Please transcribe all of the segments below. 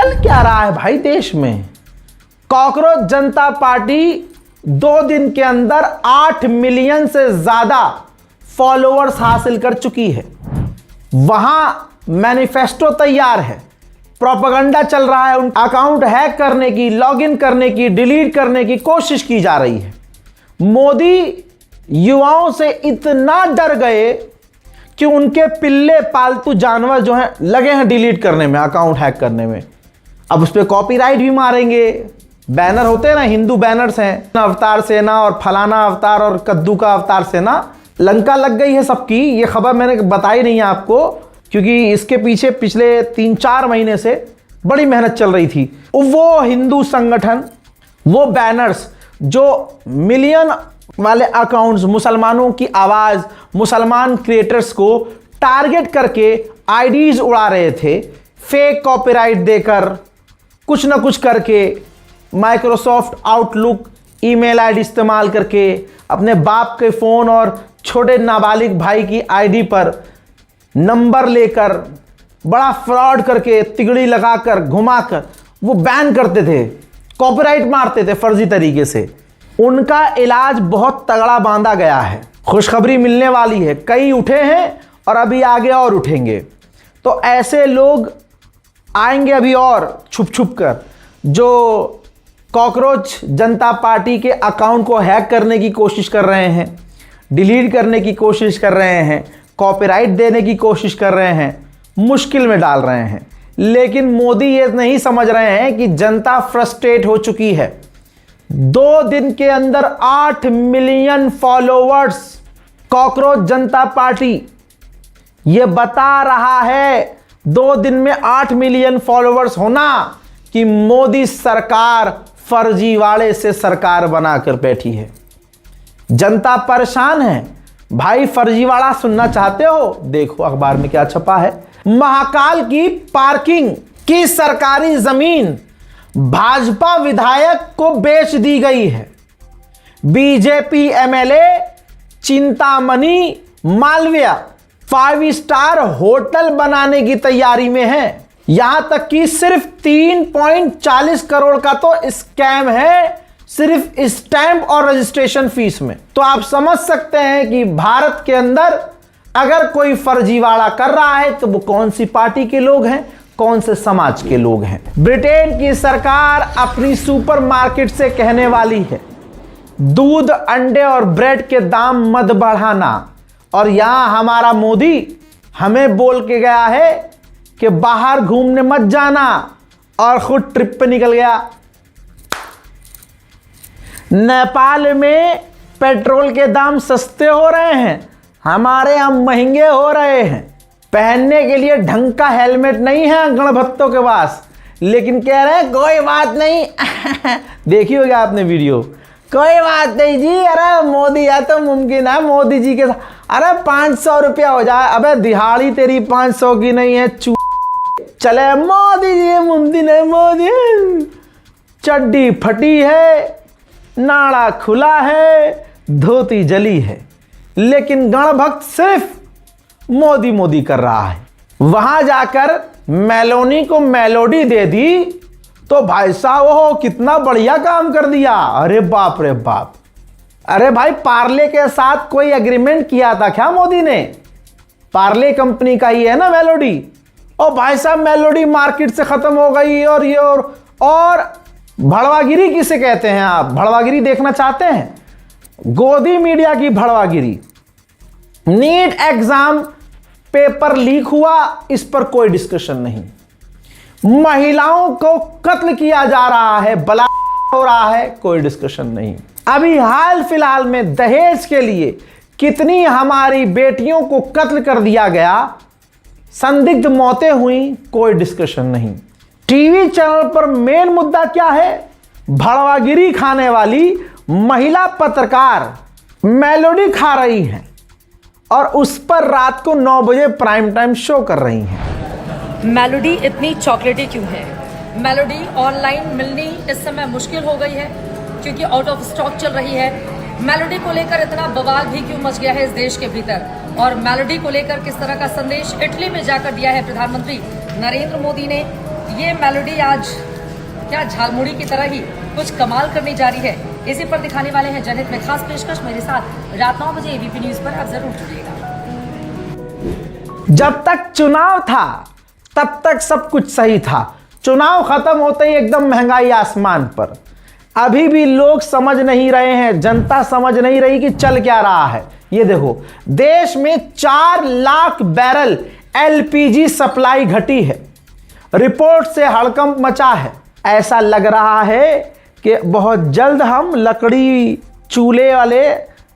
चल क्या रहा है भाई देश में? कॉकरोच जनता पार्टी 2 दिन के अंदर 8 मिलियन से ज्यादा फॉलोअर्स हासिल कर चुकी है। वहां मैनिफेस्टो तैयार है, प्रोपेगेंडा चल रहा है, उन अकाउंट हैक करने की, लॉगिन करने की, डिलीट करने की कोशिश की जा रही है। मोदी युवाओं से इतना डर गए कि उनके पिल्ले पालतू जानवर जो हैं लगे हैं डिलीट करने में, अकाउंट हैक करने में। अब उस पर कॉपीराइट भी मारेंगे। बैनर होते हैं ना, हिंदू बैनर्स हैं, अवतार सेना और फलाना अवतार और कद्दू का अवतार सेना। लंका लग गई है सबकी। ये खबर मैंने बताई नहीं है आपको, क्योंकि इसके पीछे पिछले 3-4 महीने से बड़ी मेहनत चल रही थी। वो हिंदू संगठन, वो बैनर्स जो मिलियन वाले अकाउंट्स, मुसलमानों की आवाज, मुसलमान क्रिएटर्स को टारगेट करके आईडीज उड़ा रहे थे, फेक कॉपीराइट देकर, कुछ ना कुछ करके, माइक्रोसॉफ्ट आउटलुक ईमेल आईडी इस्तेमाल करके, अपने बाप के फोन और छोटे नाबालिग भाई की आईडी पर नंबर लेकर, बड़ा फ्रॉड करके, तिगड़ी लगाकर, घुमाकर वो बैन करते थे, कॉपीराइट मारते थे फर्जी तरीके से। उनका इलाज बहुत तगड़ा बांधा गया है। खुशखबरी मिलने वाली है, कई उठे हैं और अभी आगे और उठेंगे। तो ऐसे लोग आएंगे अभी और छुप छुप कर, जो कॉकरोच जनता पार्टी के अकाउंट को हैक करने की कोशिश कर रहे हैं, डिलीट करने की कोशिश कर रहे हैं, कॉपीराइट देने की कोशिश कर रहे हैं, मुश्किल में डाल रहे हैं। लेकिन मोदी ये नहीं समझ रहे हैं कि जनता फ्रस्ट्रेट हो चुकी है। 2 दिन के अंदर 8 मिलियन फॉलोवर्स कॉकरोच जनता पार्टी, यह बता रहा है 2 दिन में 8 मिलियन फॉलोवर्स होना कि मोदी सरकार फर्जीवाड़े से सरकार बनाकर बैठी है। जनता परेशान है भाई। फर्जीवाड़ा सुनना चाहते हो? देखो अखबार में क्या छपा है। महाकाल की पार्किंग की सरकारी जमीन भाजपा विधायक को बेच दी गई है। BJP MLA Chintamani Malviya 5 star hotel बनाने की तैयारी में है। यहां तक कि सिर्फ 3.40 करोड़ का तो स्कैम है, सिर्फ स्टैंप और रजिस्ट्रेशन फीस में। तो आप समझ सकते हैं कि भारत के अंदर अगर कोई फर्जीवाड़ा कर रहा है तो वो कौन सी पार्टी के लोग हैं, कौन से समाज के लोग हैं। ब्रिटेन की सरकार अपनी सुपरमार्केट से कहने वाली है दूध, अंडे और ब्रेड के दाम मत बढ़ाना, और यहां हमारा मोदी हमें बोल के गया है कि बाहर घूमने मत जाना, और खुद ट्रिप पे निकल गया। नेपाल में पेट्रोल के दाम सस्ते हो रहे हैं, हमारे यहां महंगे हो रहे हैं। पहनने के लिए ढंग का हेलमेट नहीं है गणभक्तों के पास, लेकिन कह रहे हैं कोई बात नहीं। देखी होगी आपने वीडियो, कोई बात नहीं जी, अरे मोदी है तो मुमकिन है मोदी जी के साथ, अरे 500 रुपया हो जाए। अबे दिहाड़ी तेरी 500 की नहीं है, चले मोदी जी मुमकिन है। मोदी चड्डी फटी है, नाड़ा खुला है, धोती जली है, लेकिन गणभक्त सिर्फ मोदी मोदी कर रहा है। वहां जाकर मेलोनी को मेलोडी दे दी तो भाई साहब वो कितना बढ़िया काम कर दिया। अरे बाप रे बाप। अरे भाई पार्ले के साथ कोई एग्रीमेंट किया था क्या मोदी ने? पार्ले कंपनी का ही है ना मेलोडी। और भाई साहब मेलोडी मार्केट से खत्म हो गई। और ये और भड़वागिरी किसे कहते हैं? आप भड़वागिरी देखना चाहते हैं? गोदी मीडिया की भड़वागिरी। नीट एग्जाम पेपर लीक हुआ, इस पर कोई डिस्कशन नहीं। महिलाओं को कत्ल किया जा रहा है, बलात्कार हो रहा है, कोई डिस्कशन नहीं। अभी हाल फिलहाल में दहेज के लिए कितनी हमारी बेटियों को कत्ल कर दिया गया, संदिग्ध मौतें हुई, कोई डिस्कशन नहीं। टीवी चैनल पर मेन मुद्दा क्या है? भड़वागिरी खाने वाली महिला पत्रकार मेलोडी खा रही हैं और उस पर रात को 9 बजे प्राइम टाइम शो कर रही हैं। मेलोडी इतनी चॉकलेटी क्यों है? मेलोडी ऑनलाइन मिलनी इस समय मुश्किल हो गई है क्योंकि आउट ऑफ स्टॉक चल रही है। मेलोडी को लेकर इतना बवाल भी क्यों मच गया है इस देश के भीतर, और मेलोडी को लेकर किस तरह का संदेश इटली में जाकर दिया है प्रधानमंत्री नरेंद्र मोदी ने, ये मेलोडी आज क्या झालमुड़ी की तरह ही कुछ कमाल करने जा रही है, इसी पर दिखाने वाले हैं जनहित में खास पेशकश। मेरे साथ रात 9 बजे एबीपी न्यूज पर आप जरूर जुड़िएगा। जब तक चुनाव था तब तक सब कुछ सही था, चुनाव खत्म होते ही एकदम महंगाई आसमान पर। अभी भी लोग समझ नहीं रहे हैं, जनता समझ नहीं रही कि चल क्या रहा है। ये देखो, देश में 4 लाख बैरल एलपीजी सप्लाई घटी है। रिपोर्ट से हड़कंप मचा है। ऐसा लग रहा है कि बहुत जल्द हम लकड़ी चूल्हे वाले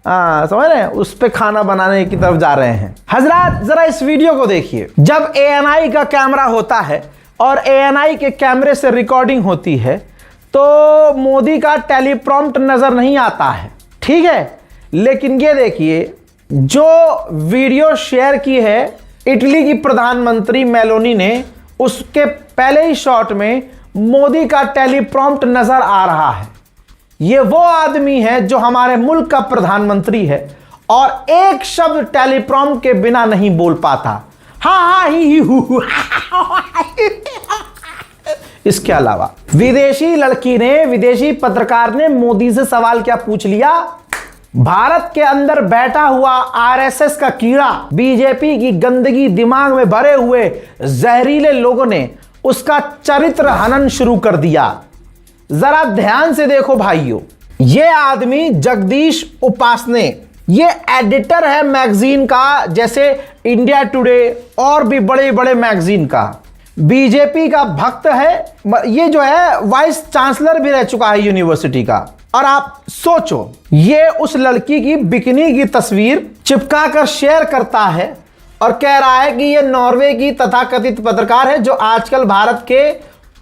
समझ रहे हैं, उस पे खाना बनाने की तरफ जा रहे हैं। हजरात जरा इस वीडियो को देखिए। जब एएनआई का कैमरा होता है और एएनआई के कैमरे से रिकॉर्डिंग होती है तो मोदी का टेलीप्रॉम्प्ट नजर नहीं आता है, ठीक है। लेकिन ये देखिए, जो वीडियो शेयर की है इटली की प्रधानमंत्री मेलोनी ने, उसके पहले ही शॉट में मोदी का टेलीप्रॉम्प्ट नजर आ रहा है। ये वो आदमी है जो हमारे मुल्क का प्रधानमंत्री है और एक शब्द टेलीप्रॉम्प्ट के बिना नहीं बोल पाता। हाँ ही हु। इसके अलावा विदेशी लड़की ने, विदेशी पत्रकार ने मोदी से सवाल क्या पूछ लिया? भारत के अंदर बैठा हुआ आरएसएस का कीड़ा, बीजेपी की गंदगी दिमाग में भरे हुए जहरीले लोगों ने उसका चरित्र हनन शुरू कर दिया। जरा ध्यान से देखो भाइयों, ये आदमी जगदीश उपासने, ये एडिटर है मैगजीन का, जैसे इंडिया टुडे और भी बड़े बड़े मैगजीन का। बीजेपी का भक्त है। ये जो है वाइस चांसलर भी रह चुका है यूनिवर्सिटी का। और आप सोचो, ये उस लड़की की बिकिनी की तस्वीर चिपका कर शेयर करता है और कह रहा है कि ये नॉर्वे की तथाकथित पत्रकार है जो आजकल भारत के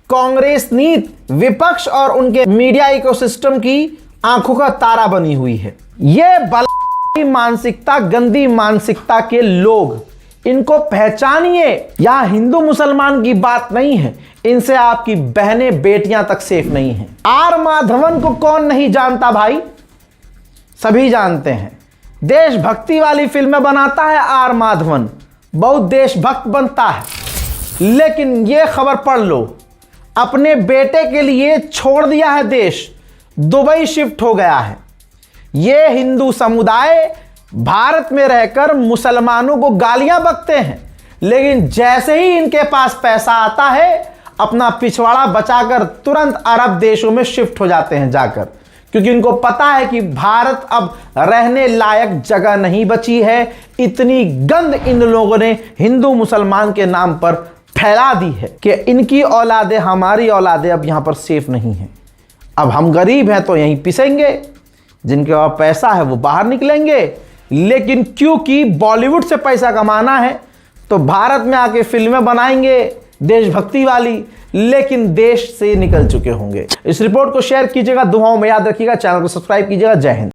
कांग्रेस नीति, विपक्ष और उनके मीडिया इकोसिस्टम की आंखों का तारा बनी हुई है। ये बला मानसिकता, गंदी मानसिकता के लोग, इनको पहचानिए। यहां हिंदू मुसलमान की बात नहीं है, इनसे आपकी बहनें बेटियां तक सेफ नहीं हैं। आर माधवन को कौन नहीं जानता भाई? सभी जानते हैं। देशभक्ति वाली फिल्में बनाता है आर माधवन, बहुत देशभक्त बनता है। लेकिन यह खबर पढ़ लो, अपने बेटे के लिए छोड़ दिया है देश, दुबई शिफ्ट हो गया है। यह हिंदू समुदाय भारत में रहकर मुसलमानों को गालियां बकते हैं, लेकिन जैसे ही इनके पास पैसा आता है अपना पिछवाड़ा बचाकर तुरंत अरब देशों में शिफ्ट हो जाते हैं जाकर, क्योंकि इनको पता है कि भारत अब रहने लायक जगह नहीं बची है। इतनी गंद इन लोगों ने हिंदू मुसलमान के नाम पर फैला दी है कि इनकी औलादें, हमारी औलादें अब यहां पर सेफ नहीं हैं। अब हम गरीब हैं तो यहीं पिसेंगे, जिनके पास पैसा है वो बाहर निकलेंगे। लेकिन क्योंकि बॉलीवुड से पैसा कमाना है तो भारत में आके फिल्में बनाएंगे देशभक्ति वाली, लेकिन देश से निकल चुके होंगे। इस रिपोर्ट को शेयर कीजिएगा, दुआओं में याद रखिएगा, चैनल को सब्सक्राइब कीजिएगा। जय हिंद।